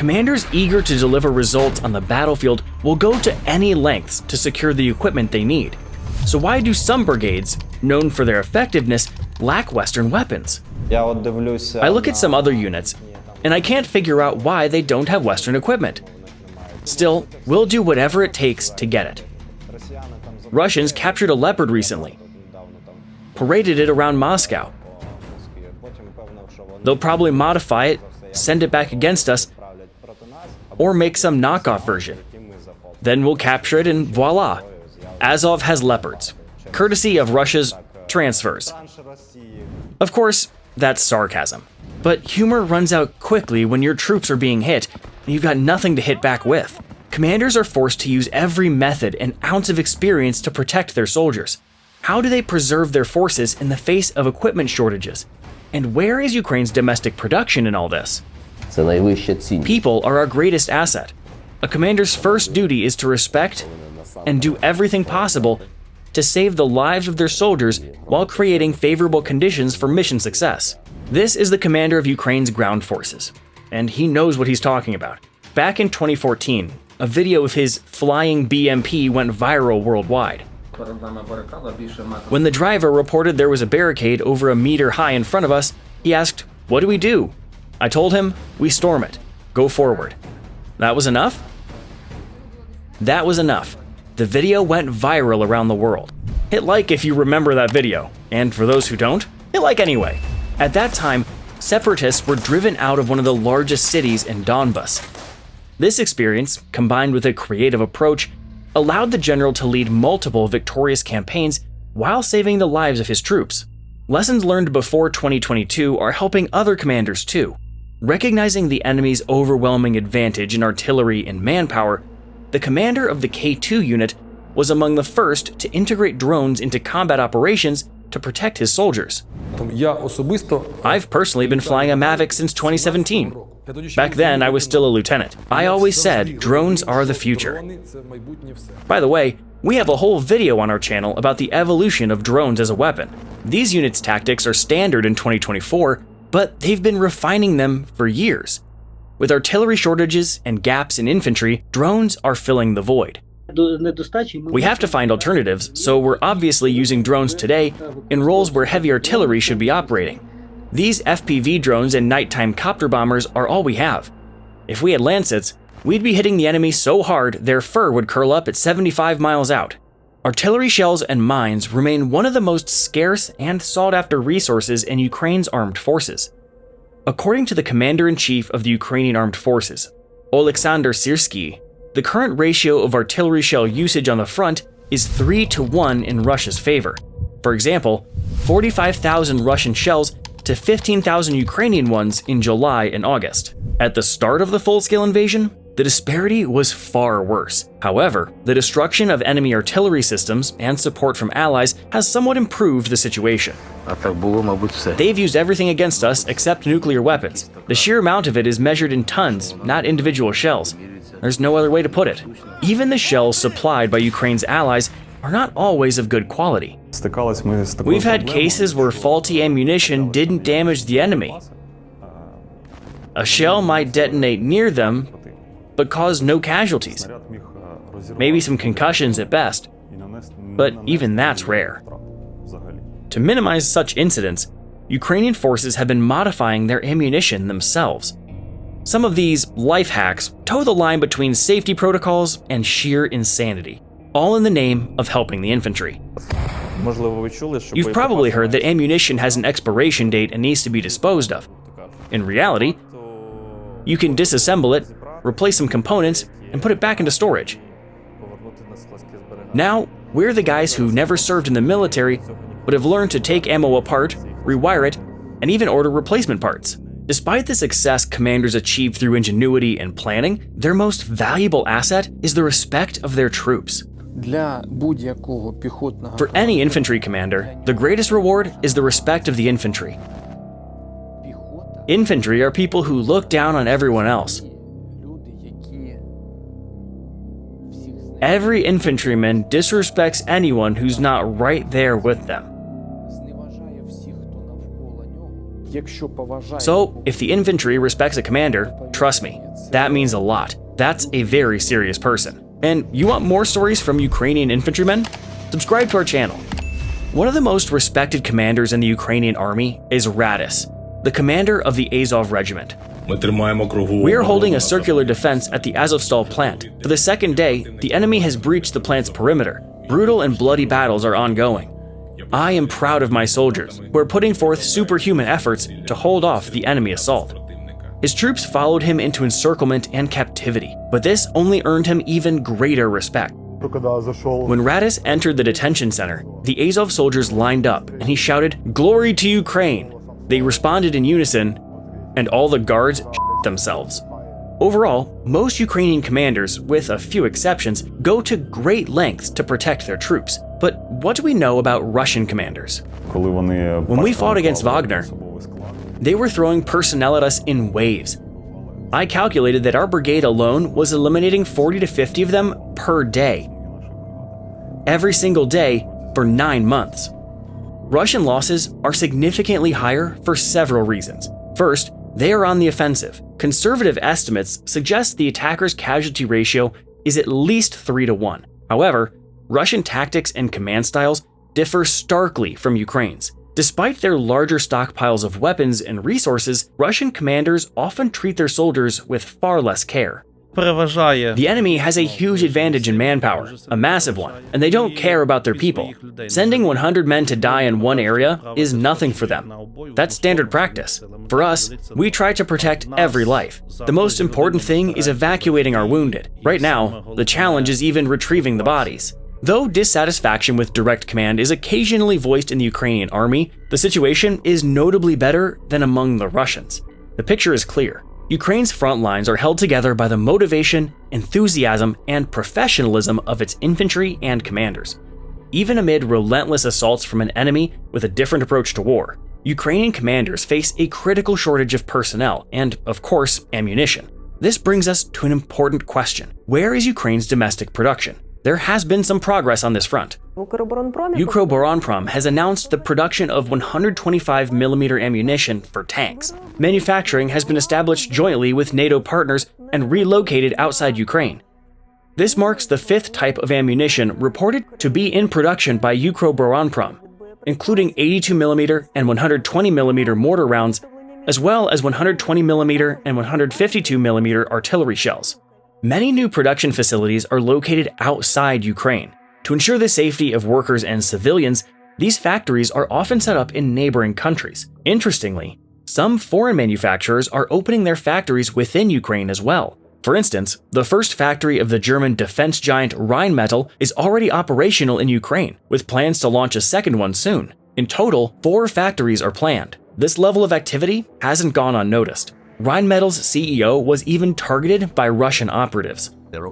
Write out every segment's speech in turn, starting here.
Commanders eager to deliver results on the battlefield will go to any lengths to secure the equipment they need. So why do some brigades, known for their effectiveness, lack Western weapons? I look at some other units, and I can't figure out why they don't have Western equipment. Still, we'll do whatever it takes to get it. Russians captured a Leopard recently, paraded it around Moscow. They'll probably modify it, send it back against us, or make some knockoff version. Then we'll capture it and voila, Azov has Leopards, courtesy of Russia's transfers. Of course, that's sarcasm. But humor runs out quickly when your troops are being hit and you've got nothing to hit back with. Commanders are forced to use every method and ounce of experience to protect their soldiers. How do they preserve their forces in the face of equipment shortages? And where is Ukraine's domestic production in all this? People are our greatest asset. A commander's first duty is to respect and do everything possible to save the lives of their soldiers while creating favorable conditions for mission success. This is the commander of Ukraine's ground forces, and he knows what he's talking about. Back in 2014, a video of his flying BMP went viral worldwide. When the driver reported there was a barricade over a meter high in front of us, he asked, "What do we do?" I told him, "We storm it. Go forward." That was enough? That was enough. The video went viral around the world. Hit like if you remember that video, and for those who don't, hit like anyway. At that time, separatists were driven out of one of the largest cities in Donbas. This experience, combined with a creative approach, allowed the general to lead multiple victorious campaigns while saving the lives of his troops. Lessons learned before 2022 are helping other commanders too. Recognizing the enemy's overwhelming advantage in artillery and manpower, the commander of the K2 unit was among the first to integrate drones into combat operations to protect his soldiers. I've personally been flying a Mavic since 2017. Back then, I was still a lieutenant. I always said drones are the future. By the way, we have a whole video on our channel about the evolution of drones as a weapon. These units' tactics are standard in 2024, but they've been refining them for years. With artillery shortages and gaps in infantry, drones are filling the void. We have to find alternatives, so we're obviously using drones today in roles where heavy artillery should be operating. These FPV drones and nighttime copter bombers are all we have. If we had Lancets, we'd be hitting the enemy so hard their fur would curl up at 75 miles out. Artillery shells and mines remain one of the most scarce and sought-after resources in Ukraine's armed forces. According to the commander-in-chief of the Ukrainian Armed Forces, Oleksandr Syrsky, the current ratio of artillery shell usage on the front is 3-to-1 in Russia's favor. For example, 45,000 Russian shells to 15,000 Ukrainian ones in July and August. At the start of the full-scale invasion, the disparity was far worse. However, the destruction of enemy artillery systems and support from allies has somewhat improved the situation. They've used everything against us except nuclear weapons. The sheer amount of it is measured in tons, not individual shells. There's no other way to put it. Even the shells supplied by Ukraine's allies are not always of good quality. We've had cases where faulty ammunition didn't damage the enemy. A shell might detonate near them, but cause no casualties. Maybe some concussions at best, but even that's rare. To minimize such incidents, Ukrainian forces have been modifying their ammunition themselves. Some of these life hacks toe the line between safety protocols and sheer insanity, all in the name of helping the infantry. You've probably heard that ammunition has an expiration date and needs to be disposed of. In reality, you can disassemble it, replace some components, and put it back into storage. Now, we're the guys who never served in the military, but have learned to take ammo apart, rewire it, and even order replacement parts. Despite the success commanders achieve through ingenuity and planning, their most valuable asset is the respect of their troops. For any infantry commander, the greatest reward is the respect of the infantry. Infantry are people who look down on everyone else. Every infantryman disrespects anyone who's not right there with them. So, if the infantry respects a commander, trust me, that means a lot. That's a very serious person. And you want more stories from Ukrainian infantrymen? Subscribe to our channel. One of the most respected commanders in the Ukrainian army is Radis, the commander of the Azov regiment. We are holding a circular defense at the Azovstal plant. For the second day, the enemy has breached the plant's perimeter. Brutal and bloody battles are ongoing. I am proud of my soldiers, who are putting forth superhuman efforts to hold off the enemy assault. His troops followed him into encirclement and captivity, but this only earned him even greater respect. When Radis entered the detention center, the Azov soldiers lined up and he shouted, "Glory to Ukraine!" They responded in unison, and all the guards themselves. Overall, most Ukrainian commanders, with a few exceptions, go to great lengths to protect their troops. But what do we know about Russian commanders? When we fought against Wagner, they were throwing personnel at us in waves. I calculated that our brigade alone was eliminating 40 to 50 of them per day. Every single day for 9 months. Russian losses are significantly higher for several reasons. First, they are on the offensive. Conservative estimates suggest the attackers' casualty ratio is at least 3 to 1. However, Russian tactics and command styles differ starkly from Ukraine's. Despite their larger stockpiles of weapons and resources, Russian commanders often treat their soldiers with far less care. The enemy has a huge advantage in manpower, a massive one, and they don't care about their people. Sending 100 men to die in one area is nothing for them. That's standard practice. For us, we try to protect every life. The most important thing is evacuating our wounded. Right now, the challenge is even retrieving the bodies. Though dissatisfaction with direct command is occasionally voiced in the Ukrainian army, the situation is notably better than among the Russians. The picture is clear. Ukraine's front lines are held together by the motivation, enthusiasm, and professionalism of its infantry and commanders. Even amid relentless assaults from an enemy with a different approach to war, Ukrainian commanders face a critical shortage of personnel and, of course, ammunition. This brings us to an important question. Where is Ukraine's domestic production? There has been some progress on this front. Ukroboronprom has announced the production of 125mm ammunition for tanks. Manufacturing has been established jointly with NATO partners and relocated outside Ukraine. This marks the 5th type of ammunition reported to be in production by Ukroboronprom, including 82mm and 120mm mortar rounds, as well as 120mm and 152mm artillery shells. Many new production facilities are located outside Ukraine. To ensure the safety of workers and civilians, these factories are often set up in neighboring countries. Interestingly, some foreign manufacturers are opening their factories within Ukraine as well. For instance, the first factory of the German defense giant Rheinmetall is already operational in Ukraine, with plans to launch a second one soon. In total, 4 factories are planned. This level of activity hasn't gone unnoticed. Rheinmetall's CEO was even targeted by Russian operatives. There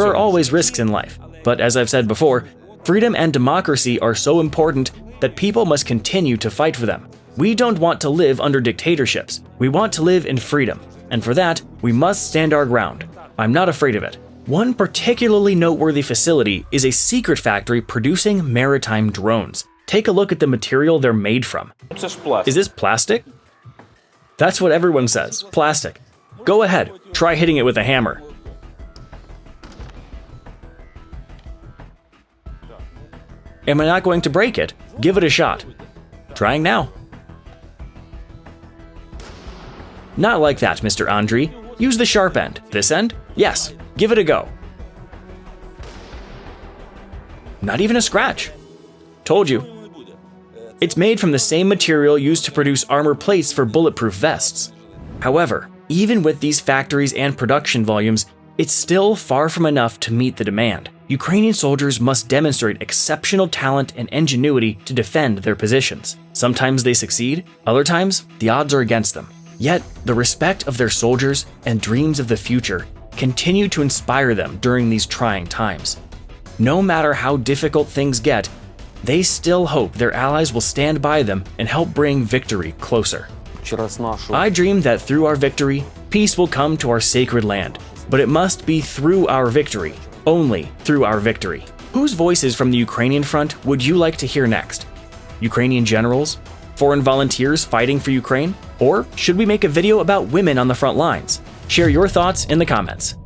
are always risks in life, but as I've said before, freedom and democracy are so important that people must continue to fight for them. We don't want to live under dictatorships. We want to live in freedom, and for that, we must stand our ground. I'm not afraid of it. One particularly noteworthy facility is a secret factory producing maritime drones. Take a look at the material they're made from. Is this plastic? That's what everyone says, plastic. Go ahead, try hitting it with a hammer. Am I not going to break it? Give it a shot. Trying now. Not like that, Mr. Andriy. Use the sharp end. This end? Yes, give it a go. Not even a scratch. Told you. It's made from the same material used to produce armor plates for bulletproof vests. However, even with these factories and production volumes, it's still far from enough to meet the demand. Ukrainian soldiers must demonstrate exceptional talent and ingenuity to defend their positions. Sometimes they succeed, other times the odds are against them. Yet, the respect of their soldiers and dreams of the future continue to inspire them during these trying times. No matter how difficult things get, they still hope their allies will stand by them and help bring victory closer. I dream that through our victory, peace will come to our sacred land, but it must be through our victory, only through our victory. Whose voices from the Ukrainian front would you like to hear next? Ukrainian generals? foreign volunteers fighting for Ukraine? Or should we make a video about women on the front lines? Share your thoughts in the comments.